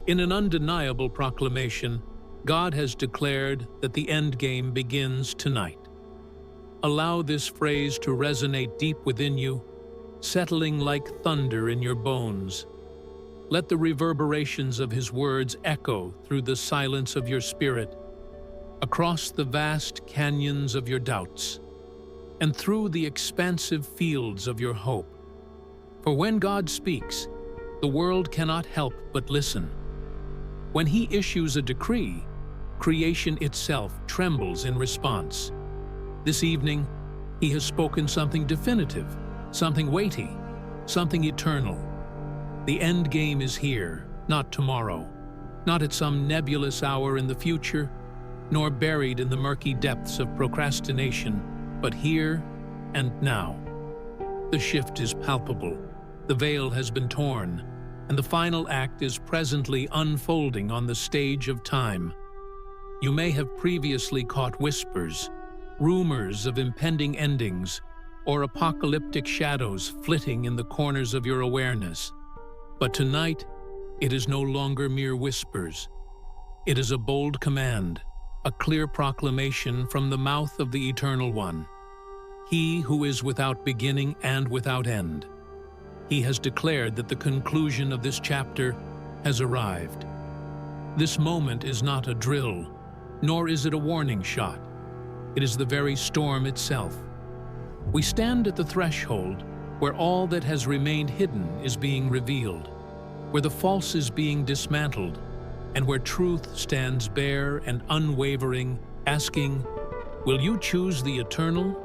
In an undeniable proclamation, God has declared that the endgame begins tonight. Allow this phrase to resonate deep within you, settling like thunder in your bones. Let the reverberations of His words echo through the silence of your spirit, across the vast canyons of your doubts, and through the expansive fields of your hope. For when God speaks, the world cannot help but listen. When He issues a decree, creation itself trembles in response. This evening, He has spoken something definitive, something weighty, something eternal. The end game is here, not tomorrow, not at some nebulous hour in the future, nor buried in the murky depths of procrastination, but here and now. The shift is palpable, the veil has been torn, and the final act is presently unfolding on the stage of time. You may have previously caught whispers, rumors of impending endings, or apocalyptic shadows flitting in the corners of your awareness. But tonight, it is no longer mere whispers. It is a bold command, a clear proclamation from the mouth of the Eternal One. He who is without beginning and without end. He has declared that the conclusion of this chapter has arrived. This moment is not a drill, nor is it a warning shot. It is the very storm itself. We stand at the threshold where all that has remained hidden is being revealed, where the false is being dismantled, and where truth stands bare and unwavering, asking, will you choose the eternal,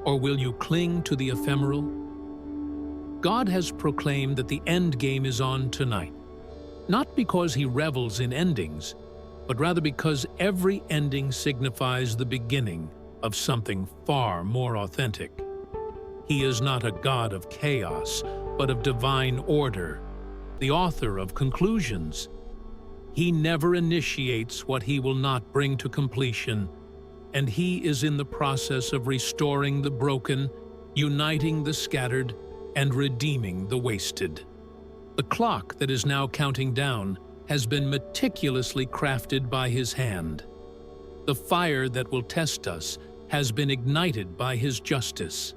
or will you cling to the ephemeral? God has proclaimed that the end game is on tonight, not because He revels in endings, but rather because every ending signifies the beginning of something far more authentic. He is not a God of chaos, but of divine order, the author of conclusions. He never initiates what He will not bring to completion, and He is in the process of restoring the broken, uniting the scattered, and redeeming the wasted. The clock that is now counting down has been meticulously crafted by His hand. The fire that will test us has been ignited by His justice.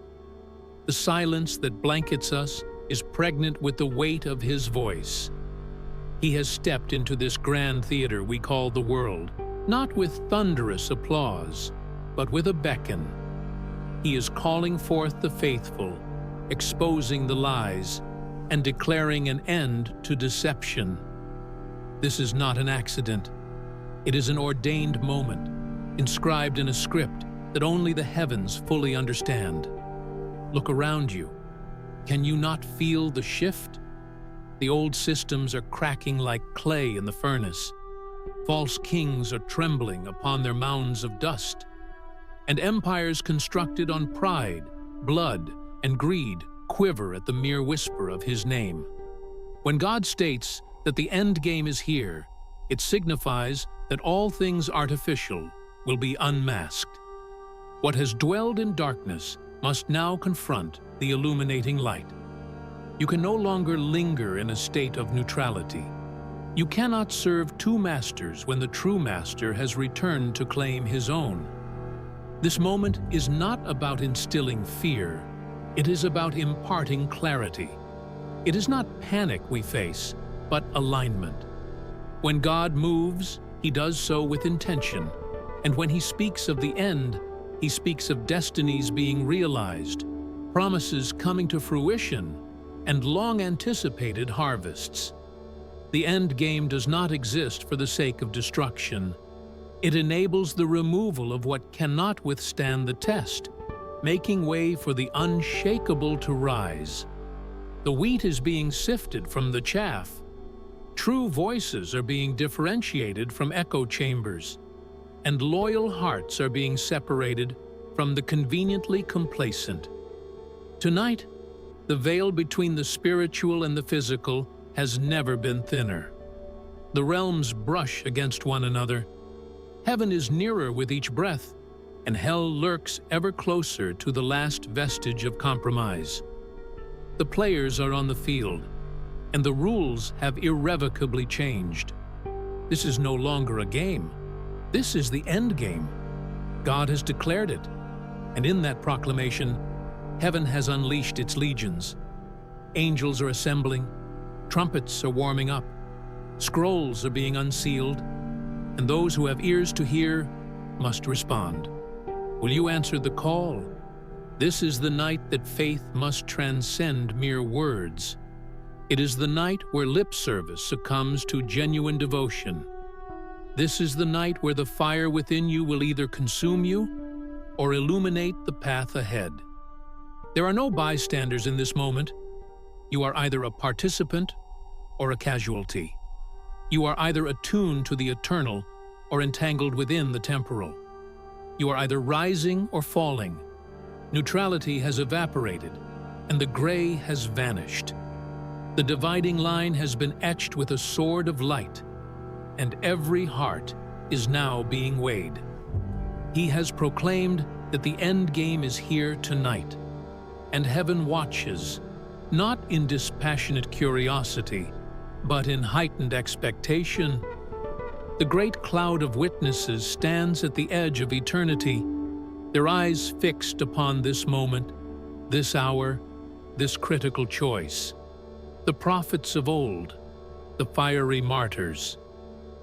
The silence that blankets us is pregnant with the weight of His voice. He has stepped into this grand theater we call the world, not with thunderous applause, but with a beckon. He is calling forth the faithful, exposing the lies, and declaring an end to deception. This is not an accident. It is an ordained moment, inscribed in a script that only the heavens fully understand. Look around you. Can you not feel the shift? The old systems are cracking like clay in the furnace. False kings are trembling upon their mounds of dust. And empires constructed on pride, blood, and greed quiver at the mere whisper of His name. When God states that the end game is here, it signifies that all things artificial will be unmasked. What has dwelled in darkness must now confront the illuminating light. You can no longer linger in a state of neutrality. You cannot serve two masters when the true master has returned to claim his own. This moment is not about instilling fear. It is about imparting clarity. It is not panic we face, but alignment. When God moves, He does so with intention, and when He speaks of the end, He speaks of destinies being realized, promises coming to fruition, and long-anticipated harvests. The end game does not exist for the sake of destruction. It enables the removal of what cannot withstand the test, making way for the unshakable to rise. The wheat is being sifted from the chaff. True voices are being differentiated from echo chambers, and loyal hearts are being separated from the conveniently complacent. Tonight, the veil between the spiritual and the physical has never been thinner. The realms brush against one another. Heaven is nearer with each breath, and hell lurks ever closer to the last vestige of compromise. The players are on the field, and the rules have irrevocably changed. This is no longer a game. This is the end game. God has declared it, and in that proclamation, heaven has unleashed its legions. Angels are assembling, trumpets are warming up, scrolls are being unsealed, and those who have ears to hear must respond. Will you answer the call? This is the night that faith must transcend mere words. It is the night where lip service succumbs to genuine devotion. This is the night where the fire within you will either consume you or illuminate the path ahead. There are no bystanders in this moment. You are either a participant or a casualty. You are either attuned to the eternal or entangled within the temporal. You are either rising or falling. Neutrality has evaporated, and the gray has vanished. The dividing line has been etched with a sword of light, and every heart is now being weighed. He has proclaimed that the end game is here tonight, and heaven watches, not in dispassionate curiosity, but in heightened expectation. The great cloud of witnesses stands at the edge of eternity, their eyes fixed upon this moment, this hour, this critical choice. The prophets of old, the fiery martyrs,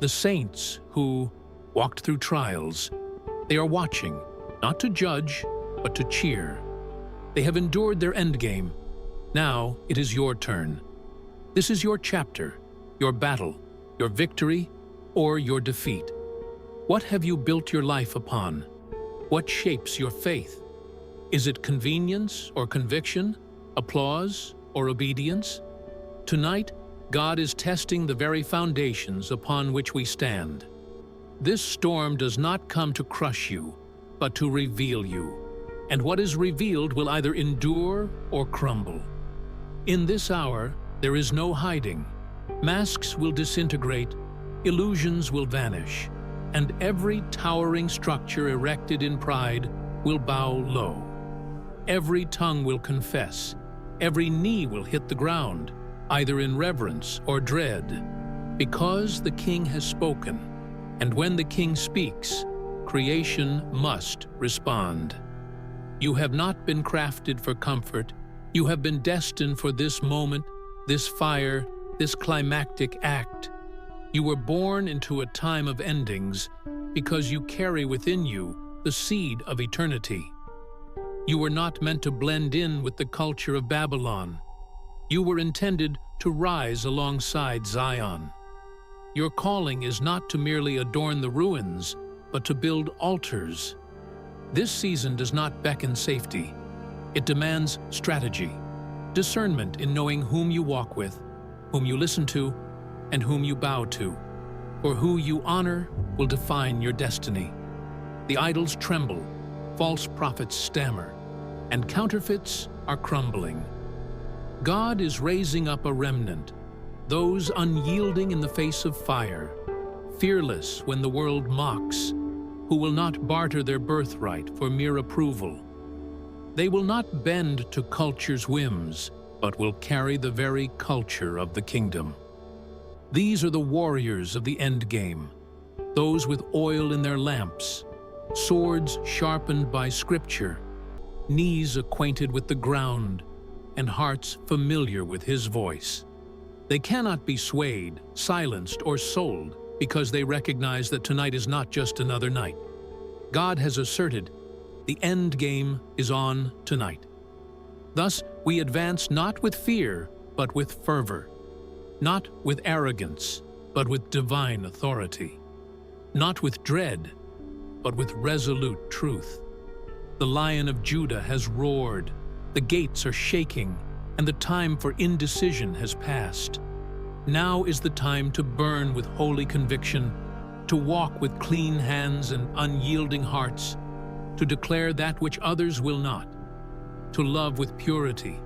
the saints who walked through trials, they are watching, not to judge, but to cheer. They have endured their endgame. Now it is your turn. This is your chapter, your battle, your victory, or your defeat. What have you built your life upon? What shapes your faith? Is it convenience or conviction, applause or obedience? Tonight, God is testing the very foundations upon which we stand. This storm does not come to crush you, but to reveal you. And what is revealed will either endure or crumble. In this hour, there is no hiding. Masks will disintegrate, illusions will vanish, and every towering structure erected in pride will bow low. Every tongue will confess, every knee will hit the ground, either in reverence or dread, because the King has spoken, and when the King speaks, creation must respond. You have not been crafted for comfort. You have been destined for this moment, this fire, this climactic act. You were born into a time of endings because you carry within you the seed of eternity. You were not meant to blend in with the culture of Babylon. You were intended to rise alongside Zion. Your calling is not to merely adorn the ruins, but to build altars. This season does not beckon safety. It demands strategy, discernment in knowing whom you walk with, whom you listen to, and whom you bow to. For who you honor will define your destiny. The idols tremble, false prophets stammer, and counterfeits are crumbling. God is raising up a remnant, those unyielding in the face of fire, fearless when the world mocks, who will not barter their birthright for mere approval. They will not bend to culture's whims, but will carry the very culture of the kingdom. These are the warriors of the endgame, those with oil in their lamps, swords sharpened by scripture, knees acquainted with the ground, and hearts familiar with his voice. They cannot be swayed, silenced, or sold because they recognize that tonight is not just another night. God has asserted, the end game is on tonight. Thus, we advance not with fear, but with fervor, not with arrogance, but with divine authority, not with dread, but with resolute truth. The Lion of Judah has roared, the gates are shaking, and the time for indecision has passed. Now is the time to burn with holy conviction, to walk with clean hands and unyielding hearts, to declare that which others will not, to love with purity,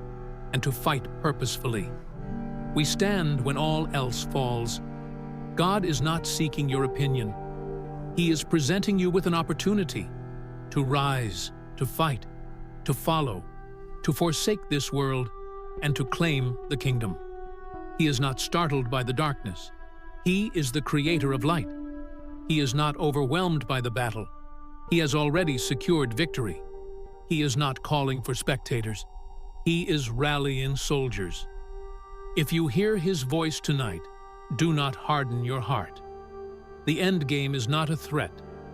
and to fight purposefully. We stand when all else falls. God is not seeking your opinion. He is presenting you with an opportunity to rise, to fight, to follow, to forsake this world, and to claim the kingdom. He is not startled by the darkness. He is the creator of light. He is not overwhelmed by the battle. He has already secured victory. He is not calling for spectators. He is rallying soldiers. If you hear his voice tonight, do not harden your heart. The endgame is not a threat,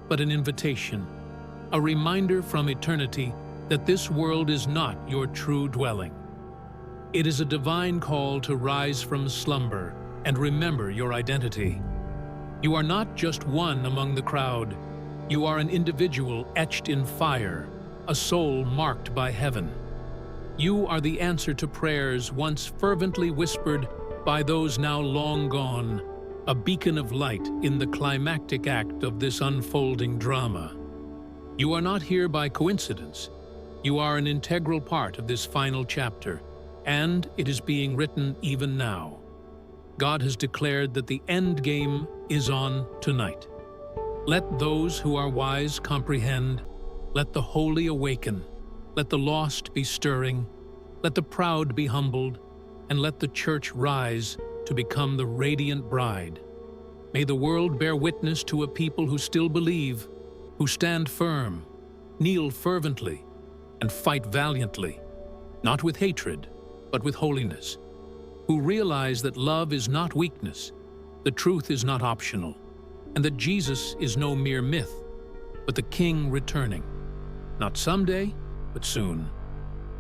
but an invitation, a reminder from eternity that this world is not your true dwelling. It is a divine call to rise from slumber and remember your identity. You are not just one among the crowd. You are an individual etched in fire, a soul marked by heaven. You are the answer to prayers once fervently whispered by those now long gone, a beacon of light in the climactic act of this unfolding drama. You are not here by coincidence. You are an integral part of this final chapter, and it is being written even now. God has declared that the end game is on tonight. Let those who are wise comprehend. Let the holy awaken. Let the lost be stirring. Let the proud be humbled. And let the church rise to become the radiant bride. May the world bear witness to a people who still believe, who stand firm, kneel fervently, and fight valiantly, not with hatred, but with holiness, who realize that love is not weakness, the truth is not optional, and that Jesus is no mere myth, but the King returning. Not someday, but soon.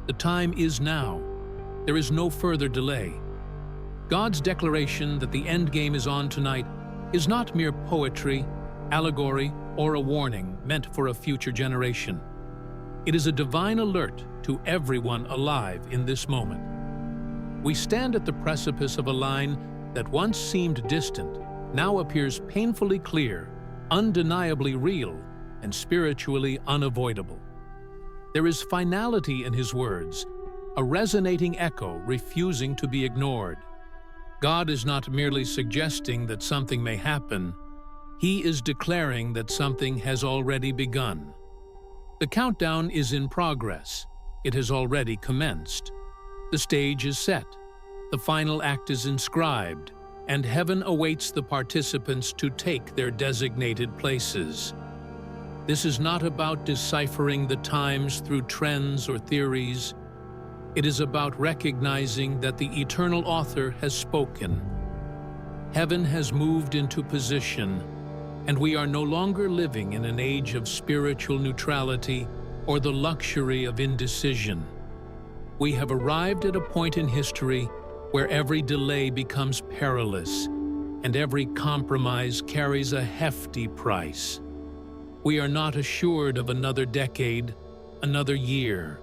The time is now. There is no further delay. God's declaration that the endgame is on tonight is not mere poetry, allegory, or a warning meant for a future generation. It is a divine alert to everyone alive in this moment. We stand at the precipice of a line that once seemed distant, now appears painfully clear, undeniably real, and spiritually unavoidable. There is finality in his words, a resonating echo refusing to be ignored. God is not merely suggesting that something may happen, he is declaring that something has already begun. The countdown is in progress. It has already commenced. The stage is set. The final act is inscribed, and heaven awaits the participants to take their designated places. This is not about deciphering the times through trends or theories. It is about recognizing that the eternal author has spoken. Heaven has moved into position, and we are no longer living in an age of spiritual neutrality or the luxury of indecision. We have arrived at a point in history where every delay becomes perilous, and every compromise carries a hefty price. We are not assured of another decade, another year,